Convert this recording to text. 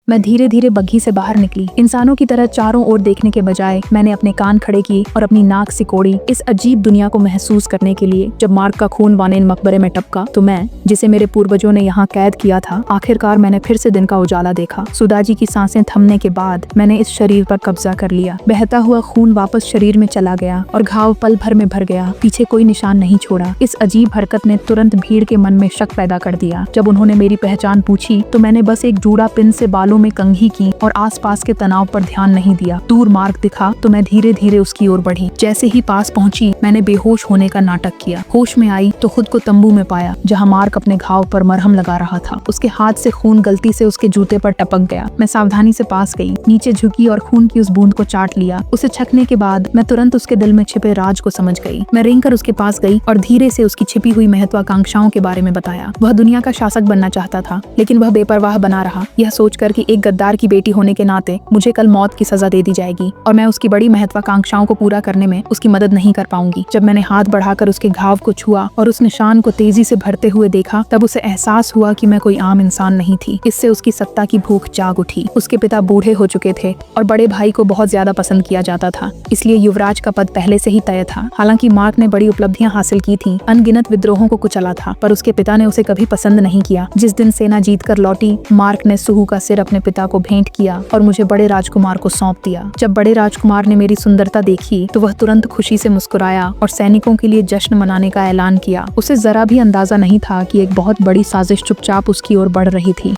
मैं धीरे धीरे बग्घी से बाहर निकली। इंसानों की तरह चारों ओर देखने के बजाय मैंने अपने कान खड़े किए और अपनी नाक सिकोड़ी इस अजीब दुनिया को महसूस करने के लिए। जब मार्क का खून वानेन मकबरे में टपका तो मैं, जिसे मेरे पूर्वजों ने यहाँ कैद किया था, आखिरकार मैंने फिर से दिन का उजाला देखा। सुदाजी की सांसें थमने के बाद मैंने इस शरीर पर कब्जा कर लिया। बहता हुआ खून वापस शरीर में चला गया और घाव पल भर में भर गया, पीछे कोई निशान नहीं छोड़ा। इस अजीब हरकत ने तुरंत भीड़ के मन में शक पैदा कर दिया। जब उन्होंने मेरी पहचान पूछी तो मैंने बस एक जूड़ा पिन से बालों में कंघी की और आसपास के तनाव पर ध्यान नहीं दिया। दूर मार्क दिखा तो मैं धीरे धीरे उसकी ओर बढ़ी। जैसे ही पास पहुंची मैंने बेहोश होने का नाटक किया। होश में आई तो खुद को तंबू में पाया, जहां मार्क अपने घाव पर मरहम लगा रहा था। उसके हाथ से खून गलती से उसके जूते पर टपक गया। मैं सावधानी से पास गई, नीचे झुकी और खून की उस बूंद को चाट लिया। उसे छकने के बाद मैं तुरंत उसके दिल में छिपे राज को समझ गई। मैं रेंगकर उसके पास गई और धीरे से उसकी छिपी हुई महत्वाकांक्षाओं के बारे में बताया। वह दुनिया का शासक बनना चाहता था, लेकिन वह बेपरवाह बना रहा, यह सोचकर कि एक गद्दार की बेटी होने के नाते मुझे कल मौत की सजा दे दी जाएगी और मैं उसकी बड़ी महत्वाकांक्षाओं को पूरा करने में उसकी मदद नहीं कर पाऊंगी। जब मैंने हाथ बढ़ाकर उसके घाव को छुआ और उस निशान को तेजी से भरते हुए देखा, तब उसे एहसास हुआ कि मैं कोई आम इंसान नहीं थी। इससे उसकी सत्ता की भूख जाग उठी। उसके पिता बूढ़े हो चुके थे और बड़े भाई को बहुत ज्यादा पसंद किया जाता था, इसलिए युवराज का पद पहले से ही तय था। हालांकि मार्क ने बड़ी उपलब्धियां हासिल की थीं, अनगिनत विद्रोहों को कुचला था, पर उसके पिता ने उसे कभी पसंद नहीं किया। जिस दिन सेना जीतकर लौटी, मार्क ने सुहू का सिर अपने पिता को भेंट किया और मुझे बड़े राजकुमार को सौंप दिया। जब बड़े राजकुमार ने मेरी सुंदरता देखी तो वह तुरंत खुशी से मुस्कुराया और सैनिकों के लिए जश्न मनाने का ऐलान किया। उसे जरा भी अंदाजा नहीं था कि एक बहुत बड़ी साजिश चुपचाप उसकी ओर बढ़ रही थी।